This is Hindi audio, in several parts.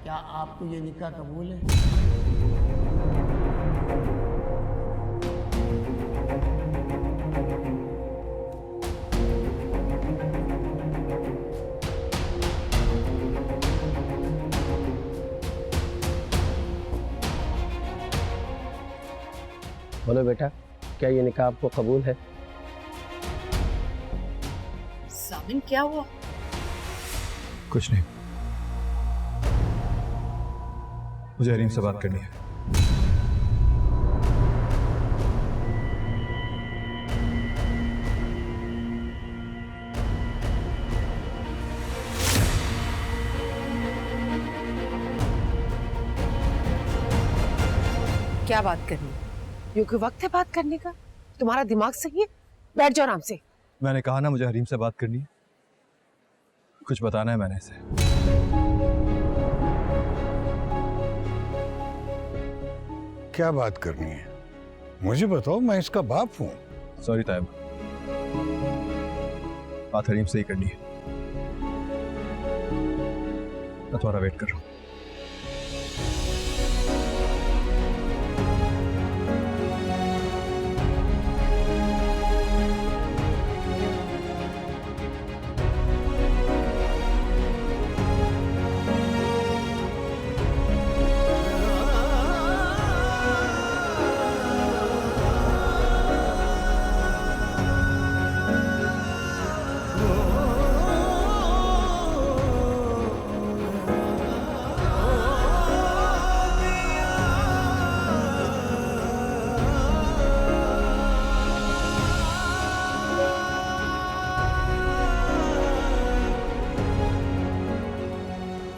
क्या आपको ये निकाह कबूल है? बोलो बेटा, क्या ये निकाह आपको कबूल है? सामिन क्या हुआ? कुछ नहीं, मुझे हरीम से बात करनी है। क्या बात करनी? यूं कोई वक्त है बात करने का? तुम्हारा दिमाग सही है? बैठ जाओ आराम से। मैंने कहा ना मुझे हरीम से बात करनी है, कुछ बताना है मैंने इसे। क्या बात करनी है मुझे बताओ, मैं इसका बाप हूँ। सॉरी तायब, बात हरीम से ही करनी है। मैं तुम्हारा वेट कर रहा हूँ।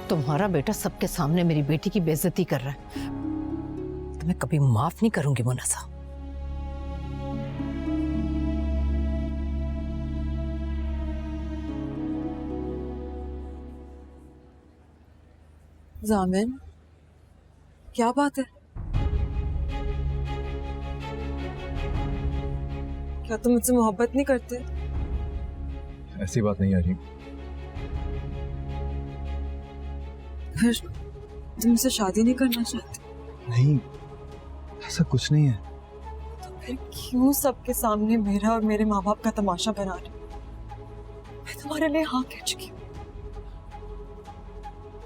तुम्हारा बेटा सबके सामने मेरी बेटी की बेइज्जती कर रहा है, तो मैं कभी माफ नहीं करूंगी मुन्नसा। जामिन, क्या बात है? क्या तुम मुझसे मोहब्बत नहीं करते? ऐसी बात नहीं है हरीम। फिर तुम मुझसे शादी नहीं करना चाहते? नहीं, ऐसा कुछ नहीं है। तो फिर क्यों सबके सामने मेरा और मेरे माँ बाप का तमाशा बना रहे? मैं तुम्हारे लिए हाँ कह चुकी हूँ,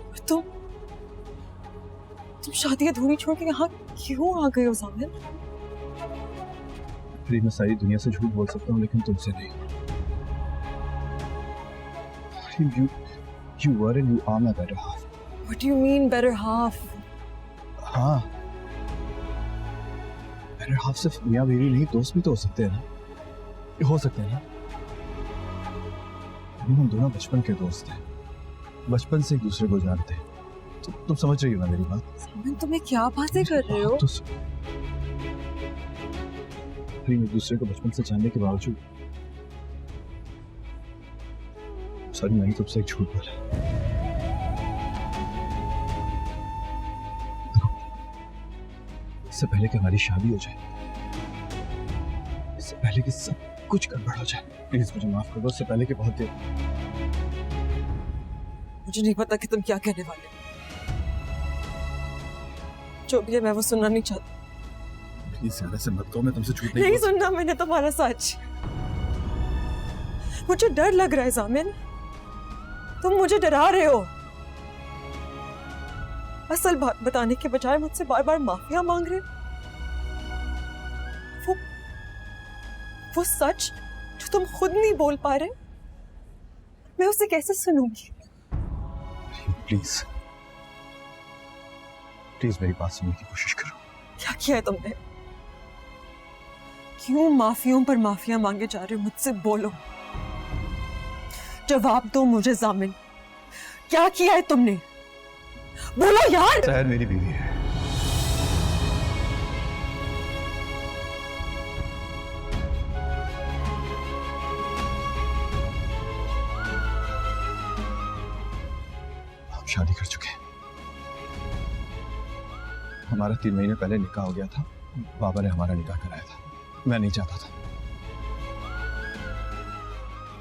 और तुम शादी अधूरी छोड़ के यहाँ क्यों आ गए हो जामिन? हरीम, मैं सारी दुनिया से झूठ बोल सकता हूँ लेकिन तुमसे नहीं। Hareem, you were and you are my better half. What do you mean better half? हाँ, better half सिर्फ मियाँ बीवी नहीं, दोस्त भी तो हो सकते हैं ना। ये हो सकते हैं ना। हम दोनों बचपन के दोस्त हैं, बचपन से एक दूसरे को जानते हैं। तुम समझ रही हो ना मेरी बात? सामिन, तुम्हें क्या बातें कर रहे हो? एक दूसरे को बचपन से जानने के बावजूद सॉरी, मैंने तुमसे एक झूठ बोला। इससे पहले कि हमारी शादी हो जाए, इससे पहले कि सब कुछ गड़बड़ हो जाए, प्लीज मुझे माफ कर दो। इससे पहले कि बहुत देर। मुझे नहीं पता कि तुम क्या कहने वाले हो। जो भी है मैं वो सुनना नहीं चाहती। प्लीज ज्यादा से मत कहो, मैं तुमसे झूठ नहीं नहीं सुनना मैंने तुम्हारा सच। मुझे डर लग रहा है जामिन, तुम मुझे डरा रहे हो। असल बात बताने के बजाय मुझसे बार बार माफिया मांग रहे हो। वो सच जो तुम खुद नहीं बोल पा रहे, मैं उसे कैसे सुनूंगी? प्लीज प्लीज मेरी बात सुनने की कोशिश करो। क्या किया है तुमने? क्यों माफियों पर माफिया मांगे जा रहे हो? मुझसे बोलो, जवाब दो मुझे जामिन, क्या किया है तुमने? बोलो यार। सहर मेरी बीवी है। हम शादी कर चुके हैं। हमारा 3 महीने पहले निकाह हो गया था। बाबा ने हमारा निकाह कराया था। मैं नहीं चाहता था,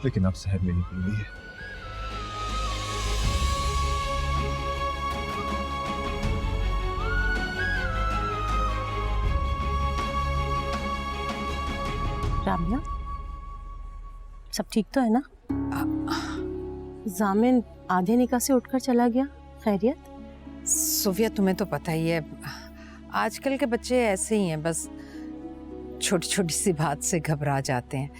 लेकिन अब सहर मेरी बीवी है। रामिया, सब ठीक तो है ना? जामिन आधे निकाह से उठकर चला गया, खैरियत? सोफिया तुम्हें तो पता ही है, आजकल के बच्चे ऐसे ही हैं, बस छोटी छोटी सी बात से घबरा जाते हैं,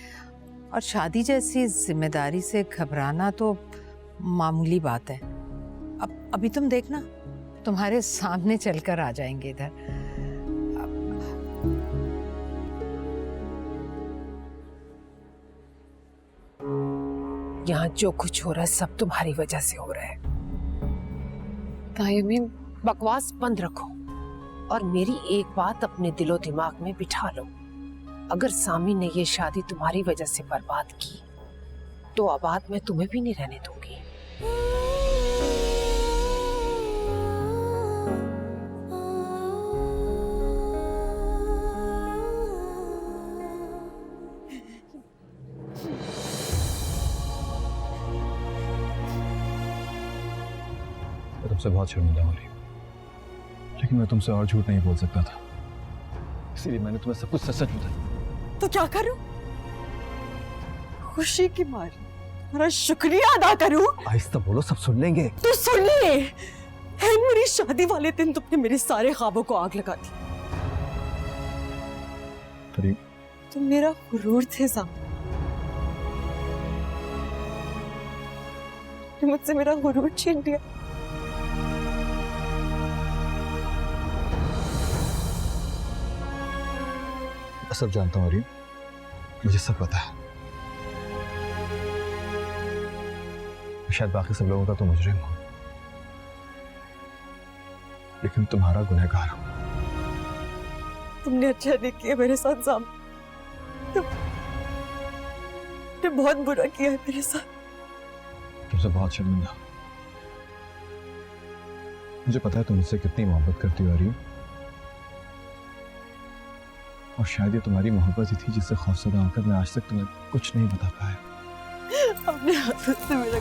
और शादी जैसी जिम्मेदारी से घबराना तो मामूली बात है। अब अभी तुम देखना, तुम्हारे सामने चलकर आ जाएंगे इधर। यहाँ जो कुछ हो रहा है सब तुम्हारी वजह से हो रहा है। तायमीन, बकवास बंद रखो और मेरी एक बात अपने दिलो दिमाग में बिठा लो। अगर सामी ने ये शादी तुम्हारी वजह से बर्बाद की तो आबाद मैं तुम्हें भी नहीं रहने दूंगी। मैं तुमसे बहुत शर्मिंदा हो रही हूँ, लेकिन मैं तुमसे और झूठ नहीं बोल सकता था, इसीलिए मैंने तुम्हें सब कुछ सच सच बताया। तो क्या करूं? खुशी की मारी तुम्हारा शुक्रिया अदा करूं? आहिस्ता बोलो, सब सुन लेंगे। तो सुन ले, है मेरी शादी वाले दिन तुमने मेरे सारे ख्वाबों को आग लगा दी। करीम, तुम मेरा गुरूर थे सामने, मुझसे मेरा गुरूर छीन लिया। मैं सब जानता हूँ रीम, मुझे सब पता है। शायद बाकी सब लोगों का तो मुजरिम हूं, लेकिन तुम्हारा गुनहगार हूं। तुमने अच्छा नहीं किया मेरे साथ साम, तुमने बहुत बुरा किया है मेरे साथ। तुमसे बहुत शर्मिंदा। मुझे पता है तुम मुझसे कितनी मोहब्बत करती हो रीम, और शायद ये तुम्हारी मोहब्बत ही थी जिससे खौफजदा होकर मैं आज तक तुम्हें कुछ नहीं बता पाया। अपने हाथों से मेरा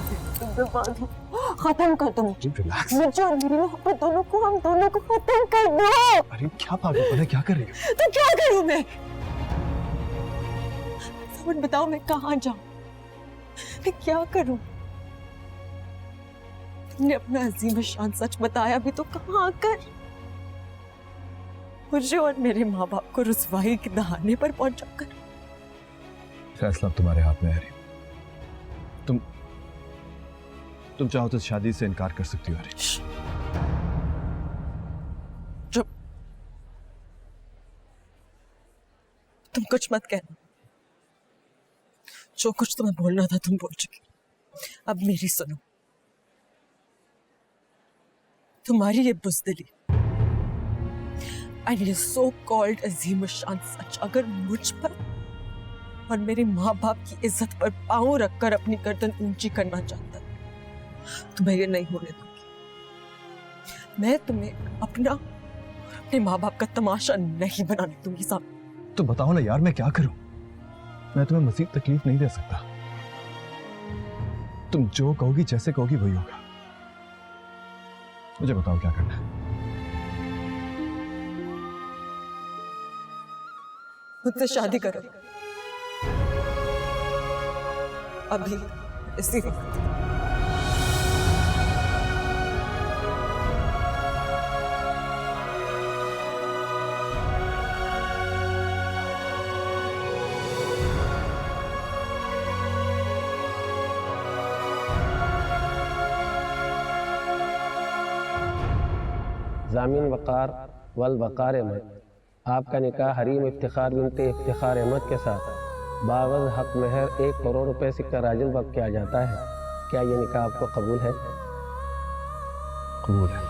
खत्म कर दो। रिलैक्स। मुझे और मेरी मोहब्बत दोनों को, हम दोनों को खत्म कर दो। अरे क्या पागलपन है, क्या कर रही हो? तो क्या करूं मैं? समझ बताओ, मैं कहाँ जाऊं, मैं क्या करूं? तुमने अपना अजीम शान सच बताया भी तो कहाँ आकर मुझे और मेरे माँ बाप को रुसवाई के दहाने पर पहुंचाकर। फैसला तुम्हारे हाथ में है रीम। तुम चाहो तो शादी से इनकार कर सकती हो रीम। चुप, तुम कुछ मत कहना। जो कुछ तुम्हें बोलना था तुम बोल चुकी, अब मेरी सुनो। तुम्हारी ये बुज़दिली एंड ये सो कॉल्ड अजीम शान सच अगर मुझ पर और मेरे माँ बाप की इज्जत पर पांव रखकर अपनी गर्दन ऊंची करना चाहता, तो मैं ये नहीं होने दूंगी। मैं तुम्हें अपना और अपने माँ बाप का तमाशा नहीं बनाने दूंगी सामने। तो बताओ ना यार, मैं क्या करूं? मैं तुम्हें मज़ीद तकलीफ नहीं दे सकता। तुम जो कहोगी, जैसे कहोगी वही होगा। मुझे बताओ क्या करना है। मुझसे शादी करो अभी, इसी वक्त। जामिन वक़ार वल वक़ार अहमद, आपका निकाह हरीम इफ्तिखार बिनते इफ्तिखार अहमद के साथ बावज़ हक महर 1 करोड़ रुपए सिक्का राजिल वक्त किया जाता है। क्या ये निकाह आपको कबूल है? कबूल है।